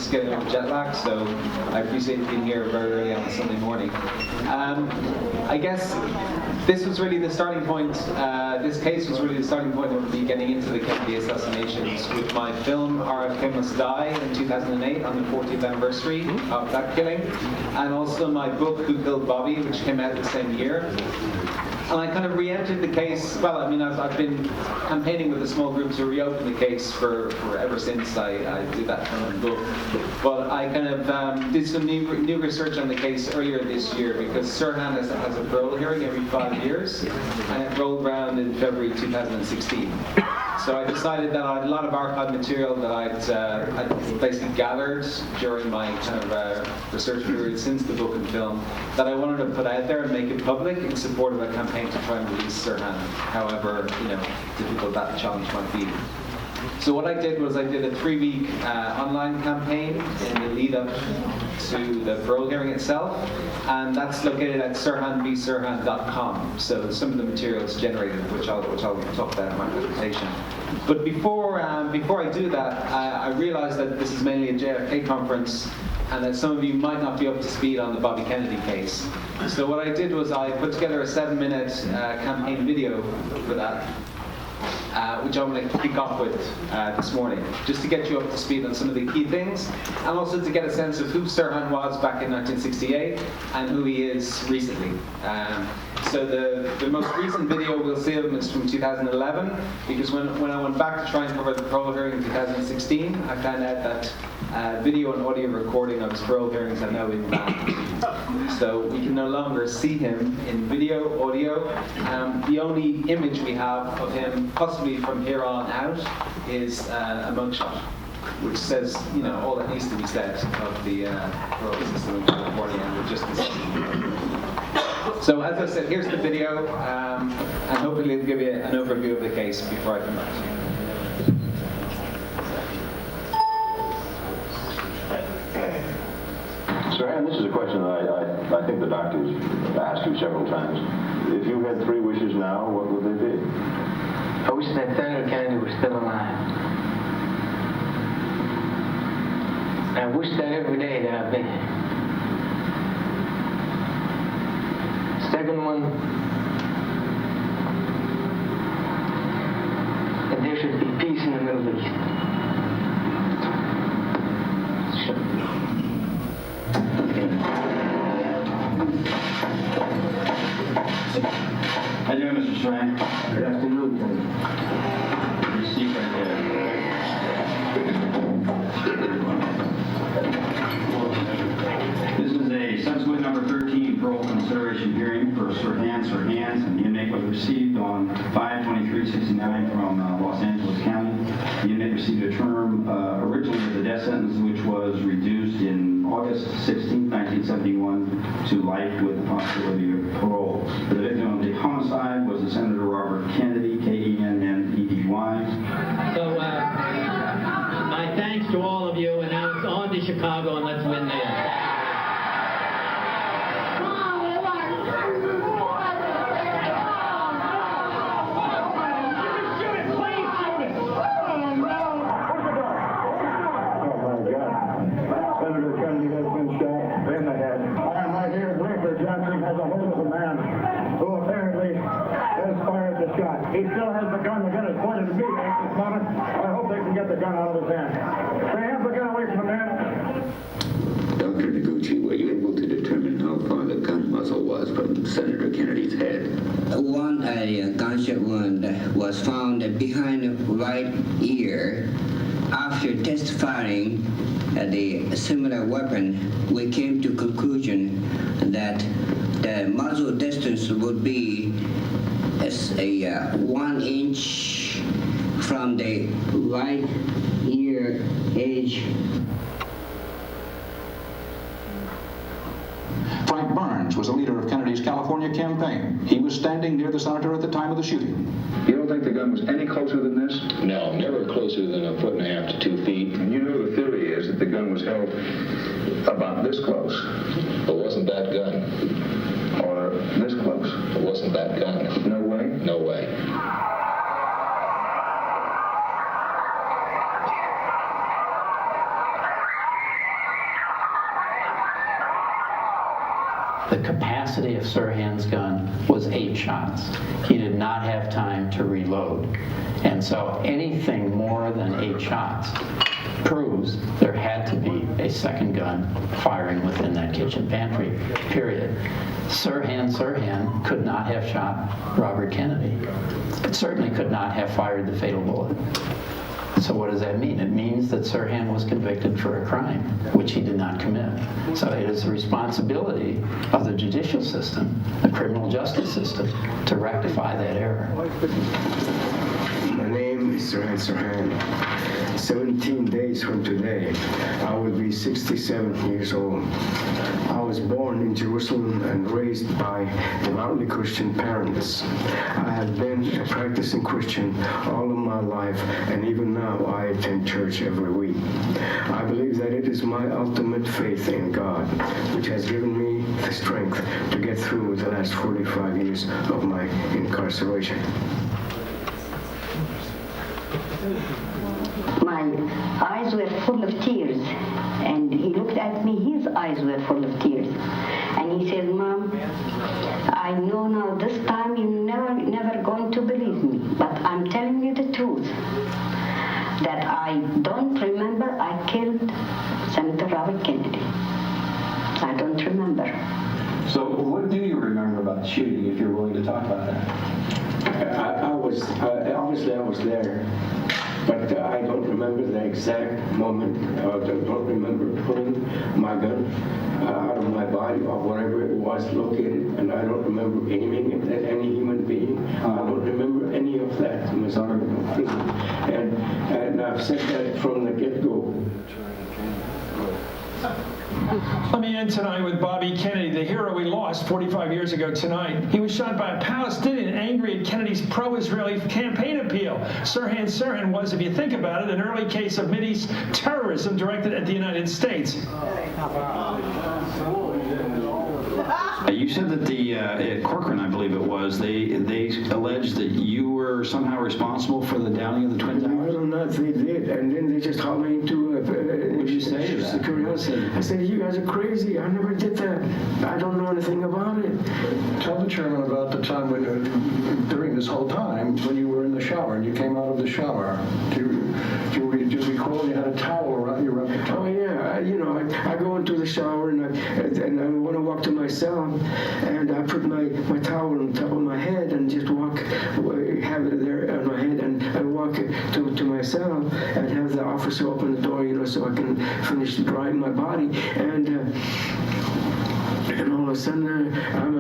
just getting over jet lag, so I appreciate being here very early on a Sunday morning. I guess this was really the starting point, this case was really the starting point of me getting into the Kennedy assassinations with my film RFK Must Die in 2008 on the 40th anniversary of that killing, and also my book Who Killed Bobby, which came out the same year. And I kind of re-entered the case. Well, I mean, I've been campaigning with a small group to reopen the case for ever since I did that kind of book. But I kind of did some new research on the case earlier this year because Sirhan has a parole hearing every 5 years, and it rolled around in February 2016. So I decided that I had a lot of archive material that I'd basically gathered during my kind of research period since the book and film that I wanted to put out there and make it public in support of a campaign to try and release Sirhan, however difficult that challenge might be. So what I did was I did a 3-week online campaign in the lead up to the parole hearing itself, and that's located at sirhanbsirhan.com. So some of the materials generated, which I'll talk about in my presentation. But before I do that, I realized that this is mainly a JFK conference, and that some of you might not be up to speed on the Bobby Kennedy case. So what I did was I put together a 7-minute campaign video for that, which I'm going to kick off with this morning, just to get you up to speed on some of the key things, and also to get a sense of who Sirhan was back in 1968 and who he is recently. So the most recent video we'll see of him is from 2011, because when I went back to try and cover the parole hearing in 2016, I found out that video and audio recording of his parole hearings are now been banned. So we can no longer see him in video, audio. The only image we have of him, possibly from here on out, is a mugshot, which says, all that needs to be said of the parole system in California, and we're just missing. So as I said, here's the video, and hopefully it'll give you an overview of the case before I come back to you. Sirhan, this is a question that I think the doctors asked you several times. If you had 3 wishes now, what would they be? I wish that Senator Kennedy was still alive. I wish that every day that I've been here. Second one, that there should be peace in the Middle East. How you doing, Mr. Sirhan? Good afternoon, Tony. Your seat right there. This is a subsequent number 13 parole consideration hearing for Sirhan Sirhan. An inmate was received on 5/23/69 from Los Angeles County. The inmate received a term originally of the death sentence, which was reduced in August 16, 1971 to life with the possibility of parole. The victim of the homicide was the Senator Robert Kennedy, Kennedy. So my thanks to all of you, and now it's on to Chicago, and let's win there. He still has the gun. The gun is pointed at me at this moment. I hope they can get the gun out of his hand. They have the gun away from the man. Dr. Noguchi, were you able to determine how far the gun muzzle was from Senator Kennedy's head? One gunshot wound was found behind the right ear. After testifying the similar weapon, we came to conclusion that the muzzle distance would be a 1 inch from the right ear edge. Frank Burns was the leader of Kennedy's California campaign. He was standing near the senator at the time of the shooting. You don't think the gun was any closer than this? No, never closer than 1.5 to 2 feet. And you know the theory is that the gun was held about this close. It wasn't that gun. Or this close. It wasn't that gun. No way? No way. The capacity of Sirhan's gun was 8 shots. He did not have time to reload. And so anything more than 8 shots proves there had to be a second gun firing within that kitchen pantry, period. Sirhan could not have shot Robert Kennedy. It certainly could not have fired the fatal bullet. So what does that mean? It means that Sirhan was convicted for a crime, which he did not commit. So it is the responsibility of the judicial system, the criminal justice system, to rectify that error. My name is Sirhan Sirhan. 17 days from today, I will be 67 years old. I was born in Jerusalem and raised by devoutly Christian parents. I have been a practicing Christian all of my life, and even now I attend church every week. I believe that it is my ultimate faith in God which has given me the strength to get through the last 45 years of my incarceration. My eyes were full of tears, and he looked at me, his eyes were full of tears. And he said, Mom, I know now this time you're never going to believe me, but I'm telling you the truth, that I don't remember I killed Senator Robert Kennedy. I don't remember. So what do you remember about the shooting, if you're willing to talk about that? Obviously I was there. But I don't remember the exact moment. I don't remember pulling my gun out of my body or wherever it was located. And I don't remember aiming at any human being. I don't remember any of that in Missouri prison. And I've said that from the get-go. Let me end tonight with Bobby Kennedy, the hero we lost 45 years ago tonight. He was shot by a Palestinian angry at Kennedy's pro-Israeli campaign appeal. Sirhan Sirhan was, if you think about it, an early case of Mideast terrorism directed at the United States. You said that at Corcoran, I believe it was, they alleged that you were somehow responsible for the downing of the Twin Towers? No, not they did, and then they just hauled me into what did you say to that? Security. I said, you guys are crazy. I never did that. I don't know anything about it. Tell the chairman about the time when, during this whole time, when you were in the shower and you came out of the shower. Do you recall you had a towel around you? Oh yeah, I go into the shower and I want to walk to my cell, and I put my towel on top of my head and just have it there on my head, and I walk to my cell and have the officer open the door, so I can finish drying my body, and all of a sudden I'm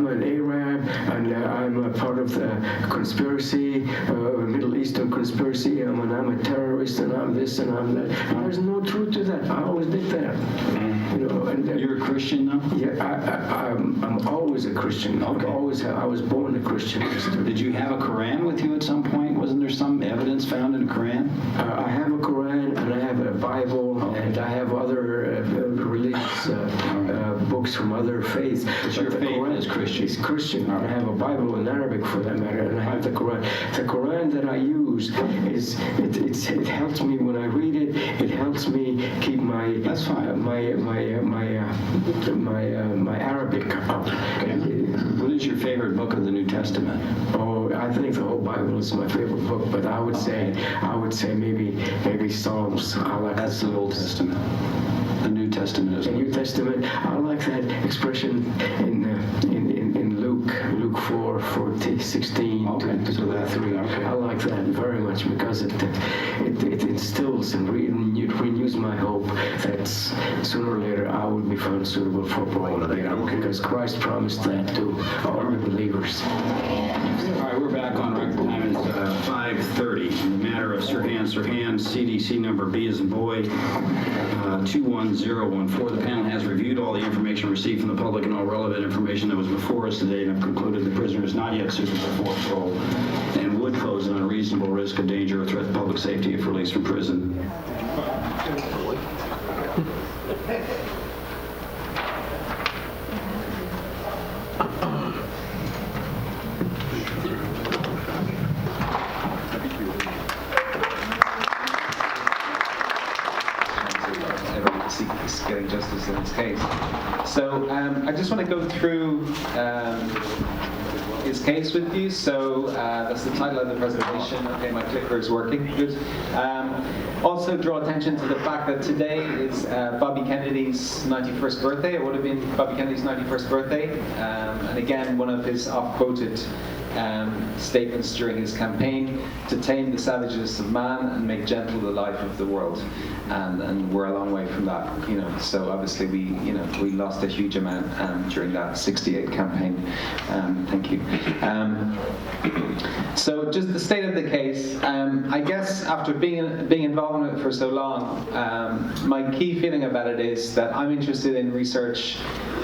an Arab, and I'm a part of the conspiracy, Middle Eastern conspiracy. I'm a terrorist, and I'm this and I'm that. And there's no truth to that. I always did that. And you're a Christian now? Yeah, I'm always a Christian. Okay. I was born a Christian. Did you have a Quran with you at some point? Wasn't there some evidence found in a Quran? I have a Quran, and I have a Bible, and I have other religious books from other faiths. But your faith Quran is Christian. It's Christian. I have a Bible in Arabic for that matter, and I have the Quran. The Quran that I use it helps me when I read it. It helps me keep my my Arabic up. Okay. What is your favorite book of the New Testament? Oh, I think the whole Bible is my favorite book, but I would say maybe Psalms. That's the Old Testament. The New Testament is. The New Testament. I like that expression in Luke 4:16 to 3. Okay. I like that very much because it instills and renews my hope that sooner or later I will be found suitable for parole again, because Christ promised that to all the believers. All right, we're back on record time. It's 5:30. In the matter of Sirhan Sirhan, CDC number B as in boy, 21014. The panel has reviewed all the information received from the public and all relevant information that was before us today, and have concluded the prisoner is not yet suitable for parole and would pose an unreasonable risk of danger or threat to public safety if released from prison. getting justice in his case. So I just want to go through his case with you. So that's the title of the presentation. Okay, my clicker is working. Good. Also draw attention to the fact that today is Bobby Kennedy's 91st birthday. It would have been Bobby Kennedy's 91st birthday. And again, one of his oft-quoted statements during his campaign: to tame the savages of man and make gentle the life of the world. And we're a long way from that, So obviously we lost a huge amount during that '68 campaign. Thank you. So just the state of the case. I guess after being involved in it for so long, my key feeling about it is that I'm interested in research,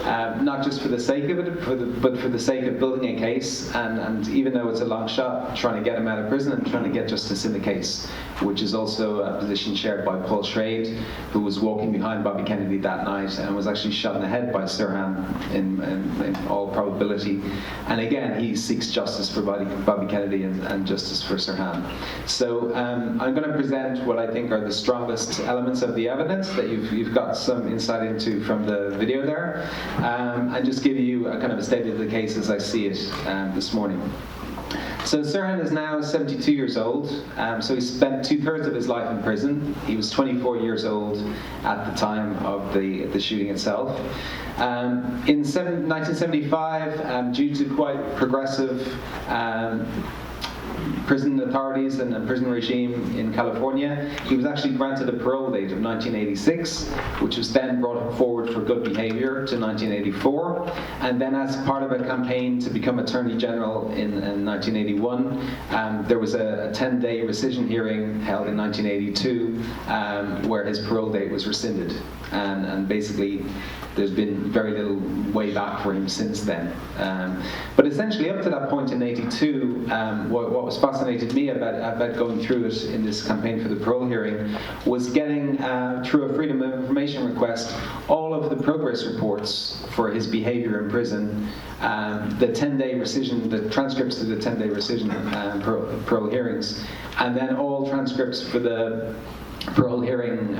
not just for the sake of it, but for the sake of building a case. And even though it's a long shot, trying to get him out of prison and trying to get justice in the case, which is also a position shared by Paul Schrade, who was walking behind Bobby Kennedy that night and was actually shot in the head by Sirhan in all probability. And again, he seeks justice for Bobby Kennedy and justice for Sirhan. So I'm going to present what I think are the strongest elements of the evidence that you've got some insight into from the video there, and just give you a kind of a state of the case as I see it this morning. So Sirhan is now 72 years old, so he spent 2/3 of his life in prison. He was 24 years old at the time of the shooting itself. In 1975, due to quite progressive prison authorities and a prison regime in California, he was actually granted a parole date of 1986, which was then brought forward for good behavior to 1984. And then as part of a campaign to become Attorney General in 1981, there was a 10-day rescission hearing held in 1982 where his parole date was rescinded. And basically, there's been very little way back for him since then. But essentially, up to that point in '82, what was fascinated me about going through it in this campaign for the parole hearing was getting, through a Freedom of Information request, all of the progress reports for his behavior in prison, the 10-day rescission, the transcripts of the 10-day rescission parole hearings, and then all transcripts for the parole hearing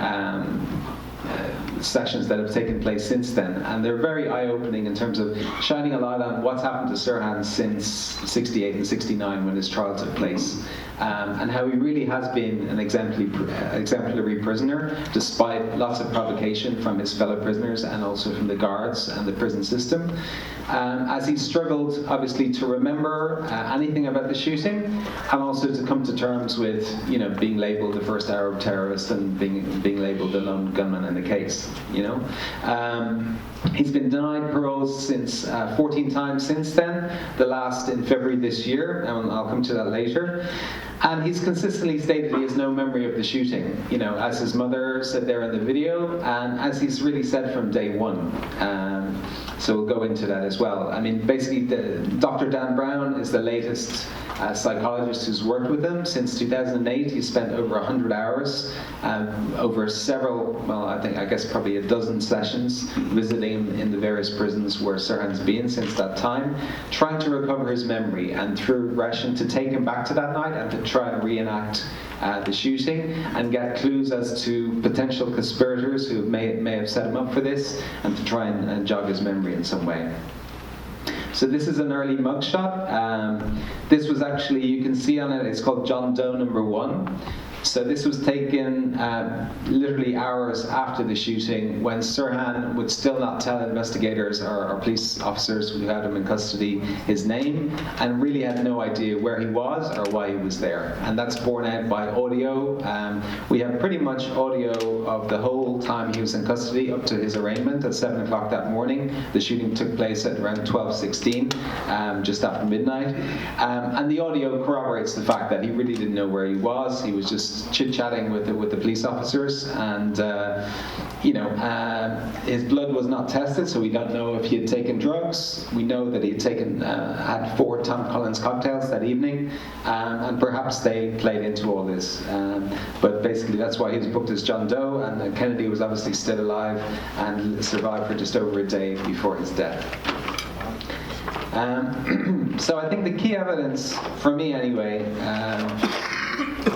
sessions that have taken place since then, and they're very eye-opening in terms of shining a light on what's happened to Sirhan since '68 and '69 when his trial took place, and how he really has been an exemplary prisoner, despite lots of provocation from his fellow prisoners and also from the guards and the prison system. As he struggled, obviously, to remember anything about the shooting, and also to come to terms with, being labelled the first Arab terrorist and being labelled the lone gunman in the case. He's been denied parole since 14 times since then, the last in February this year, and I'll come to that later. And he's consistently stated he has no memory of the shooting, as his mother said there in the video, and as he's really said from day one. So we'll go into that as well. I mean, basically, Dr. Dan Brown is the latest psychologist who's worked with him. Since 2008, he's spent over 100 hours over several, I guess probably a dozen sessions, visiting him in the various prisons where Sirhan's been since that time, trying to recover his memory, and through regression to take him back to that night and to try and reenact the shooting and get clues as to potential conspirators who may have set him up for this, and to try and jog his memory in some way. So this is an early mugshot. This was actually, you can see on it, it's called John Doe number 1. So this was taken literally hours after the shooting, when Sirhan would still not tell investigators or police officers who had him in custody his name, and really had no idea where he was or why he was there. And that's borne out by audio. We have pretty much audio of the whole time he was in custody up to his arraignment at 7 o'clock that morning. The shooting took place at around 12:16, just after midnight. And the audio corroborates the fact that he really didn't know where he was. He was just chit-chatting with the police officers, and his blood was not tested, so we don't know if he had taken drugs. We know that he had had 4 Tom Collins cocktails that evening, and perhaps they played into all this. But basically, that's why he was booked as John Doe, and Kennedy was obviously still alive and survived for just over a day before his death. So I think the key evidence, for me anyway,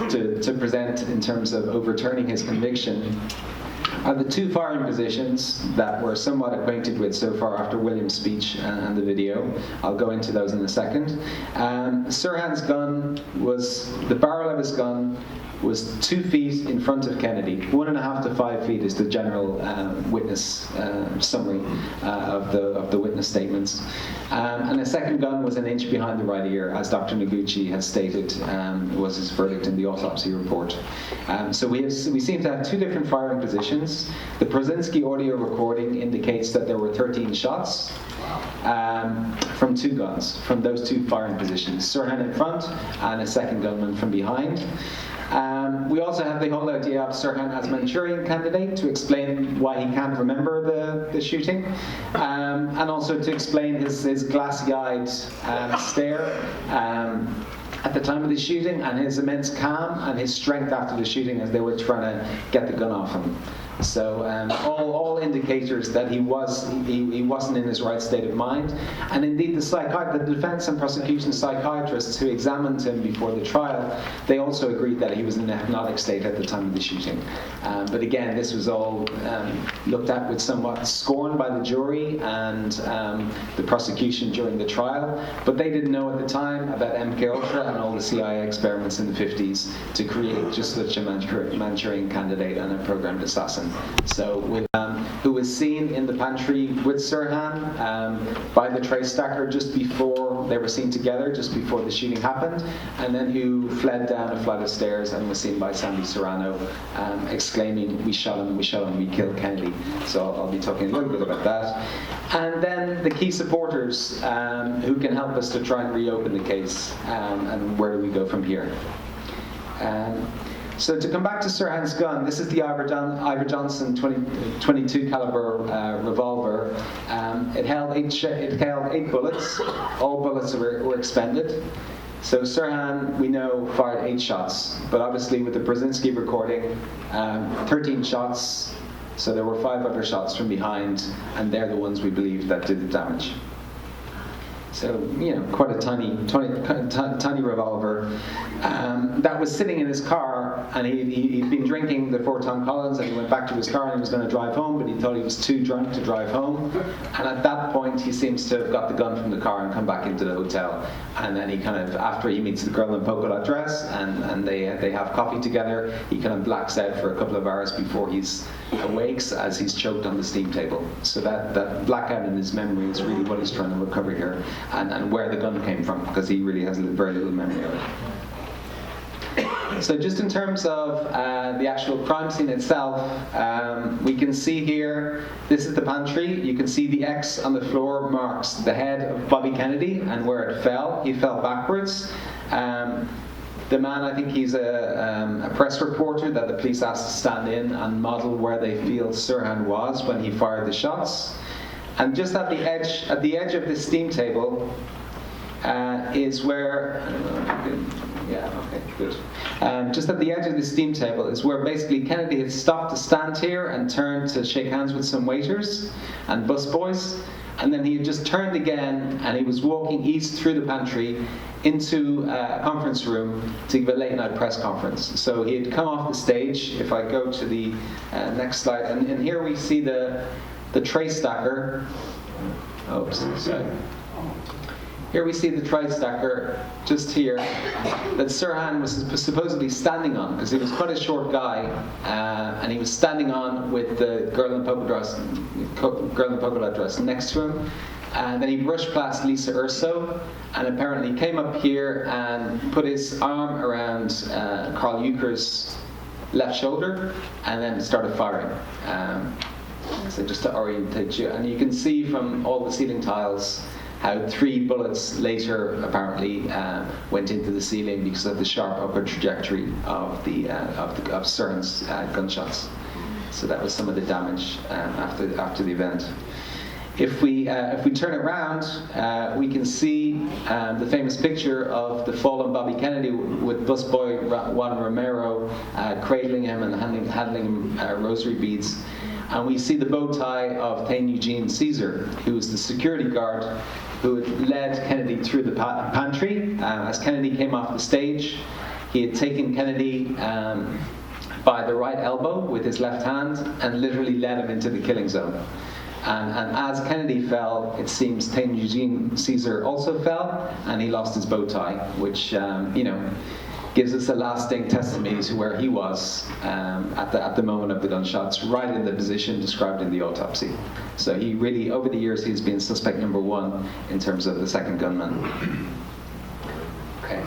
to present in terms of overturning his conviction are the two firing positions that we're somewhat acquainted with so far after William's speech and the video. I'll go into those in a second. Sirhan's gun was, the barrel of his gun was 2 feet in front of Kennedy. 1.5 to 5 feet is the general witness summary of the witness statements. And the second gun was 1 inch behind the right ear, as Dr. Noguchi has stated was his verdict in the autopsy report. So we seem to have 2 different firing positions. The Brzezinski audio recording indicates that there were 13 shots from 2 guns, from those 2 firing positions. Sirhan in front and a second gunman from behind. We also have the whole idea of Sirhan as Manchurian candidate to explain why he can't remember the shooting, and also to explain his glassy-eyed stare at the time of the shooting, and his immense calm and his strength after the shooting as they were trying to get the gun off him. So all indicators that he wasn't in his right state of mind, and indeed the defense and prosecution psychiatrists who examined him before the trial, they also agreed that he was in a hypnotic state at the time of the shooting. But again, this was all looked at with somewhat scorn by the jury and the prosecution during the trial. But they didn't know at the time about MKUltra and all the CIA experiments in the 50s to create just such a Manchurian candidate and a programmed assassin. So, who was seen in the pantry with Sirhan by the tray stacker just before they were seen together, just before the shooting happened, and then who fled down a flight of stairs and was seen by Sandy Serrano exclaiming, "We shot him, we killed Kennedy." So I'll be talking a little bit about that. And then the key supporters who can help us to try and reopen the case, and where do we go from here. So to come back to Sirhan's gun, this is the Ivor Johnson 22 caliber revolver. It held 8 bullets. All bullets were expended. So Sirhan, we know, fired 8 shots, but obviously with the Brzezinski recording, 13 shots. So there were 5 other shots from behind, and they're the ones we believe that did the damage. So, quite a tiny revolver that was sitting in his car, and he'd been drinking the 4 Tom Collins, and he went back to his car and he was going to drive home, but he thought he was too drunk to drive home. And at that point, he seems to have got the gun from the car and come back into the hotel. And then he kind of, after he meets the girl in polka dot dress and they have coffee together, he kind of blacks out for a couple of hours before he's awakes as he's choked on the steam table. So that blackout in his memory is really what he's trying to recover here. And where the gun came from, because he really has very little memory of it. So just in terms of the actual crime scene itself, we can see here, this is the pantry. You can see the X on the floor marks the head of Bobby Kennedy and where it fell. He fell backwards. The man, I think he's a press reporter that the police asked to stand in and model where they feel Sirhan was when he fired the shots. And just at the edge of this steam table is where, just at the edge of the steam table is where basically Kennedy had stopped to stand here and turned to shake hands with some waiters and busboys, and then he had just turned again and he was walking east through the pantry into a conference room to give a late night press conference. So he had come off the stage. If I go to the next slide, and here we see the tray stacker. Oops, sorry. Here we see the tray stacker just here that Sirhan was supposedly standing on, because he was quite a short guy, and he was standing on with the girl in polka dot dress next to him. And then he brushed past Lisa Urso, and apparently came up here and put his arm around Carl Euchre's left shoulder, and then started firing. So just to orientate you, and you can see from all the ceiling tiles how 3 bullets later apparently went into the ceiling because of the sharp upward trajectory of Sirhan's gunshots. So that was some of the damage after the event. If we turn it around, we can see the famous picture of the fallen Bobby Kennedy with busboy Juan Romero cradling him and handling him rosary beads. And we see the bow tie of Thane Eugene Caesar, who was the security guard who had led Kennedy through the pantry. As Kennedy came off the stage, he had taken Kennedy by the right elbow with his left hand and literally led him into the killing zone. And as Kennedy fell, it seems Tame Eugene Caesar also fell, and he lost his bow tie, which gives us a lasting testimony to where he was at the moment of the gunshots, right in the position described in the autopsy. So he really, over the years, he's been suspect number one in terms of the second gunman. Okay.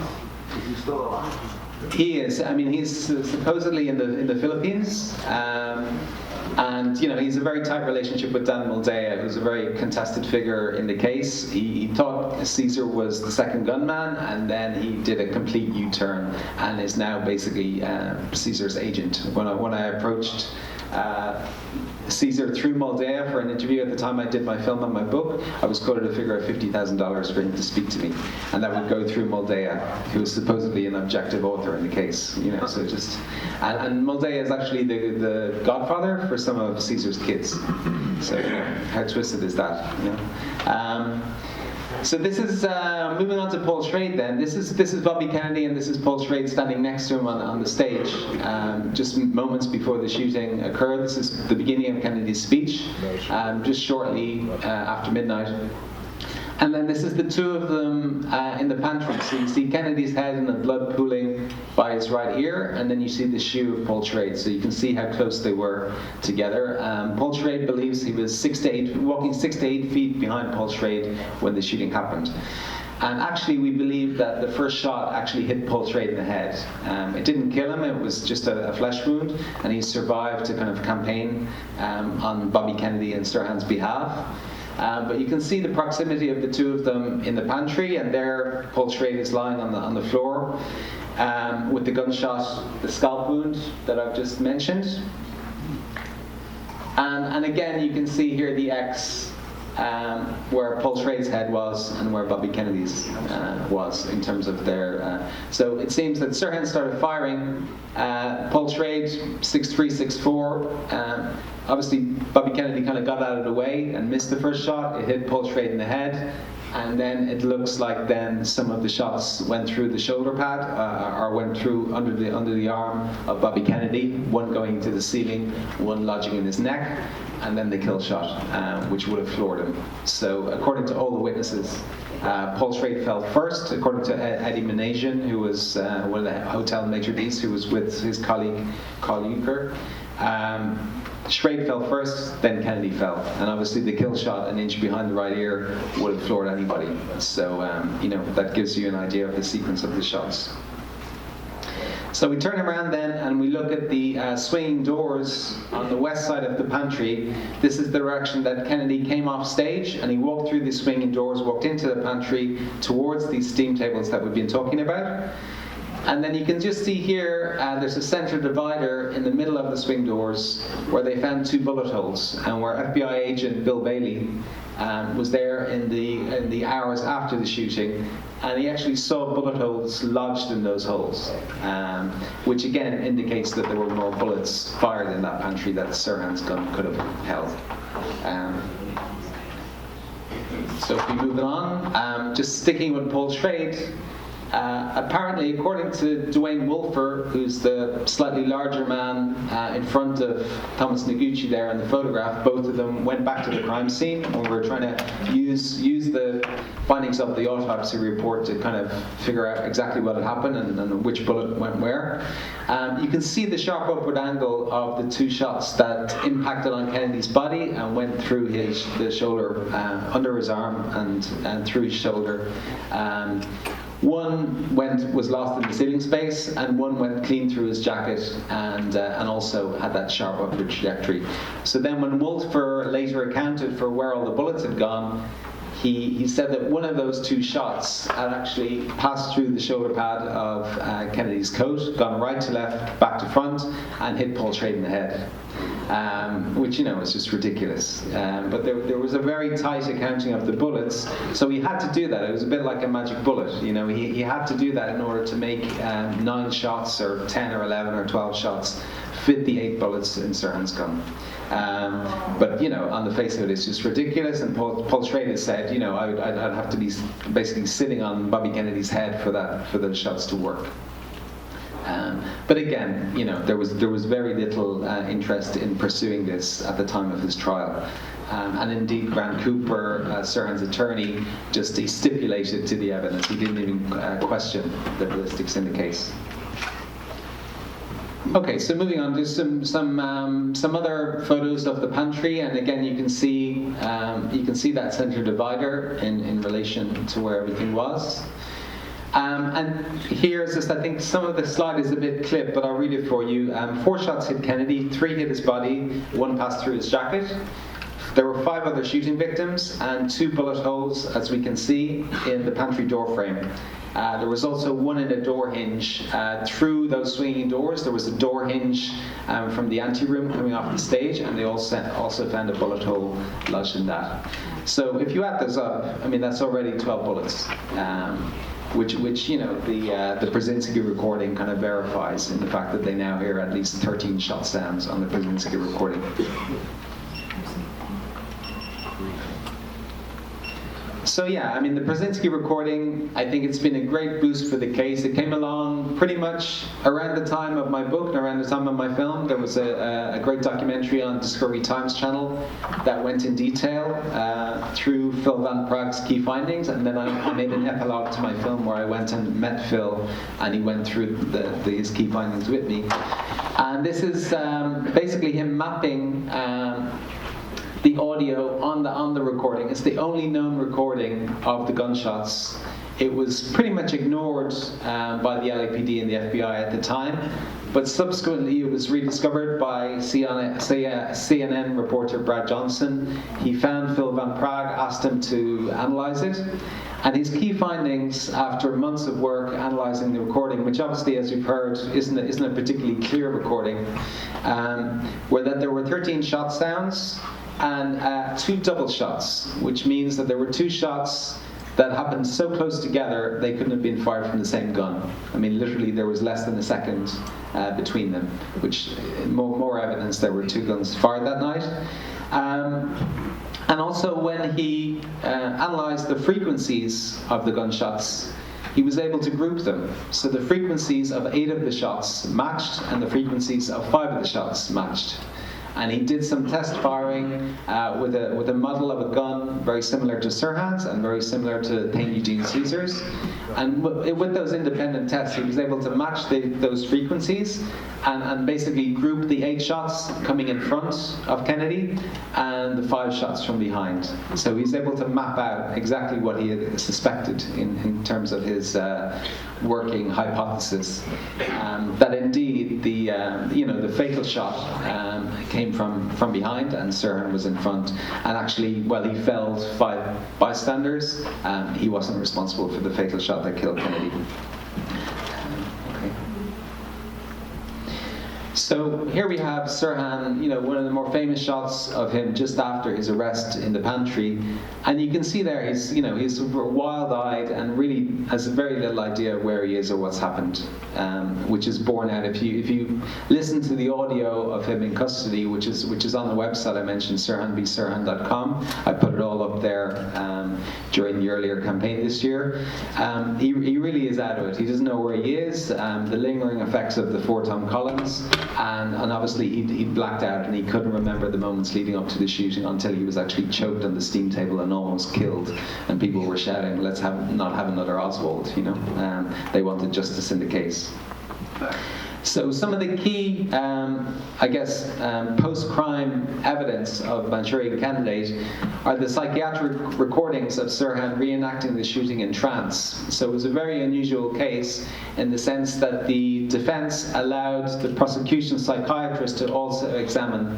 Is he still alive? He is. I mean, he's supposedly in the Philippines. And he's a very tight relationship with Dan Moldea, who's a very contested figure in the case. He thought Caesar was the second gunman, and then he did a complete U-turn and is now basically Caesar's agent. When I approached Caesar through Moldea for an interview at the time I did my film and my book, I was quoted a figure of $50,000 for him to speak to me, and that would go through Moldea, who was supposedly an objective author in the case. So just and Moldea is actually the godfather for some of Caesar's kids. So how twisted is that? So this is moving on to Paul Schrade. Then this is Bobby Kennedy, and this is Paul Schrade standing next to him on the stage, just moments before the shooting occurred. This is the beginning of Kennedy's speech, just shortly after midnight. And then this is the two of them in the pantry. So you see Kennedy's head and the blood pooling by his right ear, and then you see the shoe of Paul Schrade. So you can see how close they were together. Paul Schrade believes he was walking 6 to 8 feet behind Paul Schrade when the shooting happened. And actually, we believe that the first shot actually hit Paul Schrade in the head. It didn't kill him, it was just a flesh wound, and he survived to kind of campaign on Bobby Kennedy and Sirhan's behalf. But you can see the proximity of the two of them in the pantry, and there Paul Schrade is lying on the floor with the gunshot, the scalp wound that I've just mentioned. And again, you can see here the X where Paul Schrade's head was and where Bobby Kennedy's was in terms of their... So it seems that Sirhan started firing. Paul Schrade, 6'3", 6'4". Obviously, Bobby Kennedy kind of got out of the way and missed the first shot. It hit Paul Schrade in the head. And then it looks like then some of the shots went through the shoulder pad or went through under the arm of Bobby Kennedy, one going to the ceiling, one lodging in his neck, and then the kill shot, which would have floored him. So according to all the witnesses, Paul Schrade fell first, according to Eddie Menasian, who was one of the hotel maitre d's, who was with his colleague, Carl Euchre. Schrade fell first, then Kennedy fell. And obviously the kill shot an inch behind the right ear would have floored anybody. So, that gives you an idea of the sequence of the shots. So we turn around then and we look at the swinging doors on the west side of the pantry. This is the direction that Kennedy came off stage, and he walked through the swinging doors, walked into the pantry towards these steam tables that we've been talking about. And then you can just see here, there's a center divider in the middle of the swing doors where they found 2 bullet holes, and where FBI agent Bill Bailey was there in the hours after the shooting, and he actually saw bullet holes lodged in those holes, which again indicates that there were more bullets fired in that pantry that Sirhan's gun could have held. So if we move on, just sticking with Paul Schrade. Apparently, according to Dwayne Wolfer, who's the slightly larger man in front of Thomas Noguchi there in the photograph, both of them went back to the crime scene, and we're trying to use the findings of the autopsy report to kind of figure out exactly what had happened and which bullet went where. You can see the sharp upward angle of the 2 shots that impacted on Kennedy's body and went through the shoulder, under his arm and through his shoulder. One was lost in the ceiling space, and one went clean through his jacket and also had that sharp upward trajectory. So then when Wolfer later accounted for where all the bullets had gone, he said that one of those 2 shots had actually passed through the shoulder pad of Kennedy's coat, gone right to left, back to front, and hit Paul Schrade in the head. Which is just ridiculous. But there was a very tight accounting of the bullets, so he had to do that. It was a bit like a magic bullet. He had to do that in order to make 9 shots or 10 or 11 or 12 shots fit the 8 bullets in Sirhan's gun. But on the face of it, it's just ridiculous. And Paul Schrade has said, I'd have to be basically sitting on Bobby Kennedy's head for those shots to work. But again, there was very little interest in pursuing this at the time of his trial. And indeed, Grant Cooper, Sirhan's attorney, just he stipulated to the evidence. He didn't even question the ballistics in the case. Okay, so moving on, there's some other photos of the pantry, and again you can see that center divider in relation to where everything was. And here's just, I think some of the slide is a bit clipped, but I'll read it for you. 4 shots hit Kennedy, 3 hit his body, 1 passed through his jacket. There were 5 other shooting victims and 2 bullet holes, as we can see, in the pantry door frame. There was also 1 in a door hinge. Through those swinging doors, there was a door hinge from the anteroom coming off the stage, and they also found a bullet hole lodged in that. So if you add those up, I mean, that's already 12 bullets. Which the Brzezinski recording kind of verifies in the fact that they now hear at least 13 shot sounds on the Brzezinski recording. So yeah, I mean, the Brzezinski recording, I think it's been a great boost for the case. It came along pretty much around the time of my book and around the time of my film. There was a great documentary on Discovery Times channel that went in detail through Phil Van Praag's key findings, and then I made an epilogue to my film where I went and met Phil, and he went through his key findings with me. And this is basically him mapping the audio on the recording. It's the only known recording of the gunshots. It was pretty much ignored by the LAPD and the FBI at the time, but subsequently it was rediscovered by CNN reporter Brad Johnson. He found Phil Van Praag, asked him to analyze it, and his key findings after months of work analyzing the recording, which obviously, as you've heard, isn't a particularly clear recording, were that there were 13 shot sounds and 2 double shots, which means that there were 2 shots that happened so close together they couldn't have been fired from the same gun. I mean, literally there was less than a second between them, which more evidence there were 2 guns fired that night. And also when he analyzed the frequencies of the gunshots, he was able to group them. So the frequencies of 8 of the shots matched, and the frequencies of 5 of the shots matched. And he did some test firing with a model of a gun very similar to Sirhan's and very similar to Payne Eugene Caesar's. And with those independent tests, he was able to match those frequencies and basically group the 8 shots coming in front of Kennedy and the 5 shots from behind. So he's able to map out exactly what he had suspected in terms of his working hypothesis, that indeed the fatal shot came from behind and Sirhan was in front. And actually, while he felled 5 bystanders, he wasn't responsible for the fatal shot that killed Kennedy. So here we have Sirhan, one of the more famous shots of him just after his arrest in the pantry, and you can see there he's wild-eyed and really has very little idea where he is or what's happened, which is borne out if you listen to the audio of him in custody, which is on the website I mentioned, sirhanbsirhan.com. I put it all up there during the earlier campaign this year. He really is out of it. He doesn't know where he is. The lingering effects of the 4 Tom Collins. And obviously he'd blacked out and he couldn't remember the moments leading up to the shooting until he was actually choked on the steam table and almost killed. And people were shouting, "Let's not have another Oswald," They wanted justice in the case. So some of the key, post-crime evidence of Manchurian Candidate are the psychiatric recordings of Sirhan reenacting the shooting in trance. So it was a very unusual case in the sense that the defense allowed the prosecution psychiatrist to also examine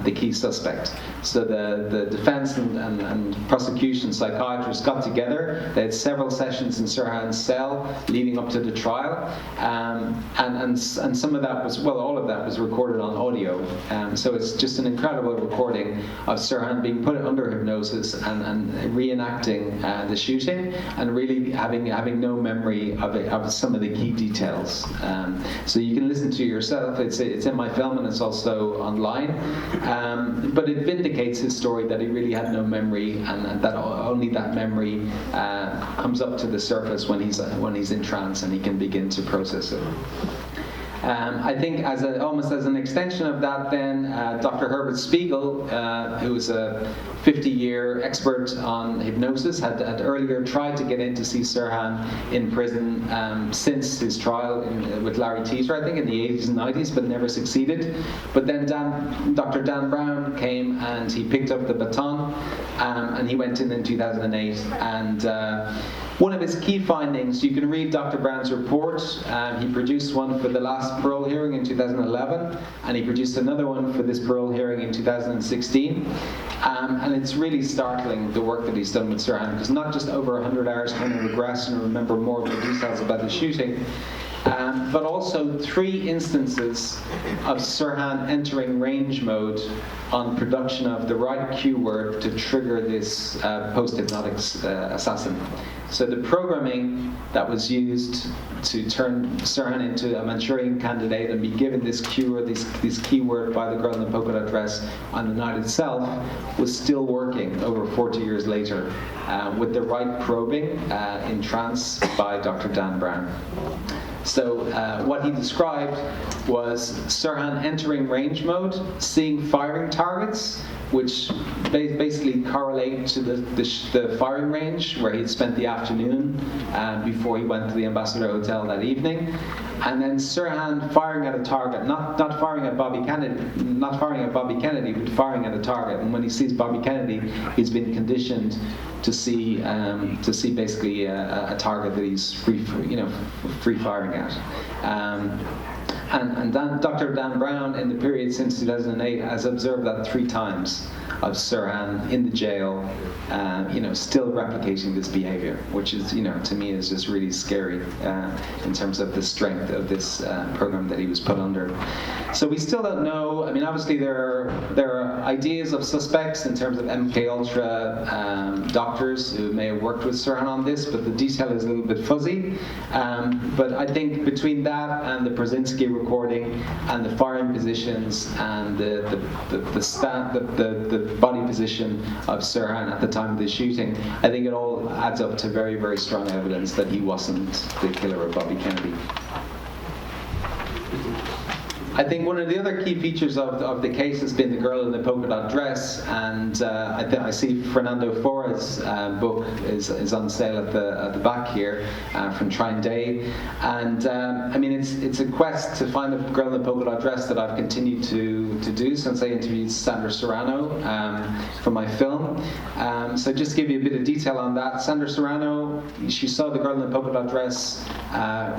the key suspect. So the defense and prosecution psychiatrists got together. They had several sessions in Sirhan's cell leading up to the trial, and some of that was, all of that was recorded on audio. So it's just an incredible recording of Sirhan being put under hypnosis and reenacting the shooting and really having no memory of some of the key details. So you can listen to yourself. It's in my film and it's also online. But it vindicates his story that he really had no memory and that only that memory comes up to the surface when he's in trance and he can begin to process it. I think almost as an extension of that then, Dr. Herbert Spiegel, who was a 50-year expert on hypnosis, had earlier tried to get in to see Sirhan in prison since his trial with Larry Teeter, I think in the 80s and 90s, but never succeeded. But then Dr. Dan Brown came and he picked up the baton, and he went in 2008. And one of his key findings, you can read Dr. Brown's report. He produced one for the last parole hearing in 2011, and he produced another one for this parole hearing in 2016. And it's really startling, the work that he's done with Sirhan, because not just over 100 hours trying to regress and remember more of the details about the shooting, but also 3 instances of Sirhan entering range mode on production of the right cue word to trigger this post-hypnotic assassin. So the programming that was used to turn Sirhan into a Manchurian candidate and be given this cue or this keyword by the girl in the polka dot dress on the night itself was still working over 40 years later with the right probing in trance by Dr. Dan Brown. So what he described was Sirhan entering range mode, seeing firing targets, which basically correlate to the firing range where he'd spent the afternoon before he went to the Ambassador Hotel that evening, and then Sirhan firing at a target, not firing at Bobby Kennedy, but firing at a target. And when he sees Bobby Kennedy, he's been conditioned to see basically a target that he's free firing at. And Dr. Dan Brown, in the period since 2008, has observed that 3 times of Sirhan in the jail, still replicating this behavior, which is, to me, is just really scary in terms of the strength of this program that he was put under. So we still don't know. I mean, obviously there are ideas of suspects in terms of MK Ultra doctors who may have worked with Sirhan on this, but the detail is a little bit fuzzy. But I think between that and the Brzezinski recording and the firing positions and the body position of Sirhan at the time of the shooting, I think it all adds up to very, very strong evidence that he wasn't the killer of Bobby Kennedy. I think one of the other key features of the case has been the girl in the polka dot dress, and I see Fernando Fora's book is on sale at the back here from Trine Day, and I mean it's a quest to find the girl in the polka dot dress that I've continued to do since I interviewed Sandra Serrano for my film. So just to give you a bit of detail on that, Sandra Serrano, she saw the girl in the polka dot dress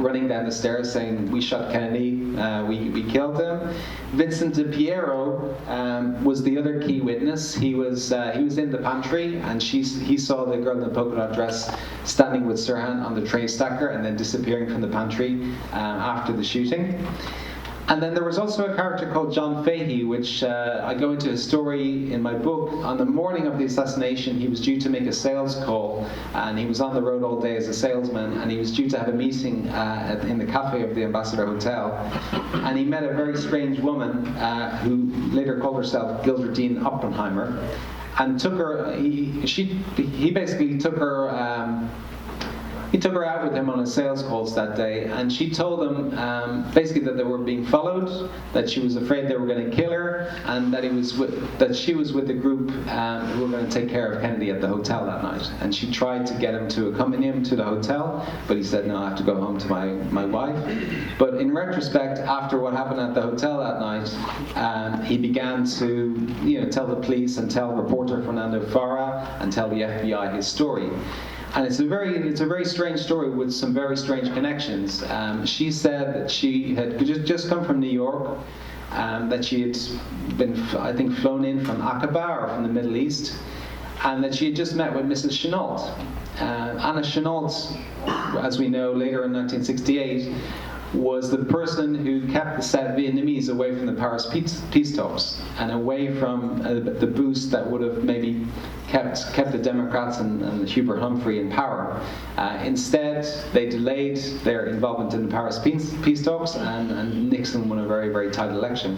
running down the stairs saying, "We shot Kennedy, we killed him." Vincent De Piero was the other key witness. He was in the pantry, and he saw the girl in the polka dot dress standing with Sirhan on the tray stacker and then disappearing from the pantry after the shooting. And then there was also a character called John Fahey, which I go into his story in my book. On the morning of the assassination, he was due to make a sales call, and he was on the road all day as a salesman, and he was due to have a meeting in the cafe of the Ambassador Hotel. And he met a very strange woman who later called herself Gilderdine Oppenheimer, and took her. He basically took her. He took her out with him on his sales calls that day, and she told him basically that they were being followed, that she was afraid they were going to kill her, and that she was with the group who were going to take care of Kennedy at the hotel that night. And she tried to get him to accompany him to the hotel, but he said, "No, I have to go home to my wife." But in retrospect, after what happened at the hotel that night, he began to tell the police and tell reporter Fernando Fara and tell the FBI his story. And it's a very strange story with some very strange connections. She said that she had just come from New York, that she had been, I think, flown in from Aqaba or from the Middle East, and that she had just met with Mrs. Chenault. Anna Chenault, as we know, later in 1968, was the person who kept the South Vietnamese away from the Paris peace talks and away from the boost that would have maybe kept the Democrats and Hubert Humphrey in power. Instead, they delayed their involvement in the Paris peace talks, and Nixon won a very, very tight election.